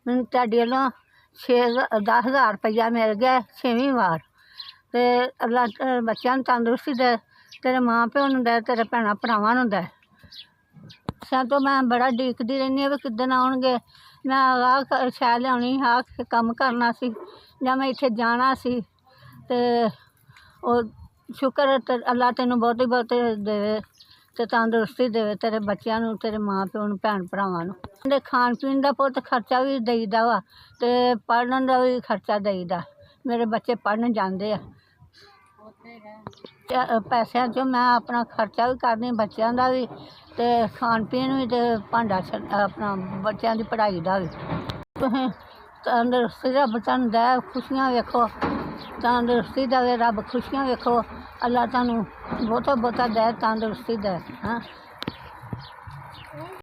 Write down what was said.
ਮੈਨੂੰ ਤੁਹਾਡੇ ਵੱਲੋਂ 10,000 ਰੁਪਈਆ ਮਿਲ ਗਿਆ 6ਵੀਂ ਵਾਰ। ਅਤੇ ਅੱਲਾ ਬੱਚਿਆਂ ਨੂੰ ਤੰਦਰੁਸਤੀ ਦੇ, ਤੇਰੇ ਮਾਂ ਪਿਓ ਨੂੰ ਦੇ, ਤੇਰੇ ਭੈਣਾਂ ਭਰਾਵਾਂ ਨੂੰ ਦੇ। ਤੋਂ ਮੈਂ ਬੜਾ ਉਡੀਕਦੀ ਰਹਿੰਦੀ ਹਾਂ ਵੀ ਕਿੱਦਣ ਆਉਣਗੇ। ਮੈਂ ਆਹ ਸ਼ੈ ਲਿਆਉਣੀ, ਆਹ ਕੰਮ ਕਰਨਾ ਸੀ, ਜਾਂ ਮੈਂ ਇੱਥੇ ਜਾਣਾ ਸੀ। ਅਤੇ ਉਹ ਸ਼ੁਕਰ ਤੇ ਅੱਲਾ ਤੈਨੂੰ ਬਹੁਤੀ ਦੇਵੇ ਅਤੇ ਤੰਦਰੁਸਤੀ ਦੇਵੇ ਤੇਰੇ ਬੱਚਿਆਂ ਨੂੰ, ਤੇਰੇ ਮਾਂ ਪਿਓ ਨੂੰ, ਭੈਣ ਭਰਾਵਾਂ ਨੂੰ। ਦੇ ਖਾਣ ਪੀਣ ਦਾ ਪੁੱਤ ਖਰਚਾ ਵੀ ਦੇਈਦਾ ਵਾ, ਅਤੇ ਪੜ੍ਹਨ ਦਾ ਵੀ ਖਰਚਾ ਦੇਈਦਾ। ਮੇਰੇ ਬੱਚੇ ਪੜ੍ਹਨ ਜਾਂਦੇ ਆ। ਪੈਸਿਆਂ 'ਚੋਂ ਮੈਂ ਆਪਣਾ ਖਰਚਾ ਵੀ ਕਰਦੀ, ਬੱਚਿਆਂ ਦਾ ਵੀ, ਅਤੇ ਖਾਣ ਪੀਣ ਵੀ, ਅਤੇ ਭਾਂਡਾ ਆਪਣਾ ਬੱਚਿਆਂ ਦੀ ਪੜ੍ਹਾਈ ਦਾ ਵੀ। ਤੁਸੀਂ ਤੰਦਰੁਸਤੀ ਰੱਬ ਤੁਹਾਨੂੰ ਦੇ, ਖੁਸ਼ੀਆਂ ਵੇਖੋ, ਤੰਦਰੁਸਤੀ ਦੇਵੇ ਰੱਬ, ਖੁਸ਼ੀਆਂ ਵੇਖੋ। ਅੱਲਾ ਤੁਹਾਨੂੰ ਬਹੁਤਾ ਦੇ, ਤੰਦਰੁਸਤੀ ਦੇ।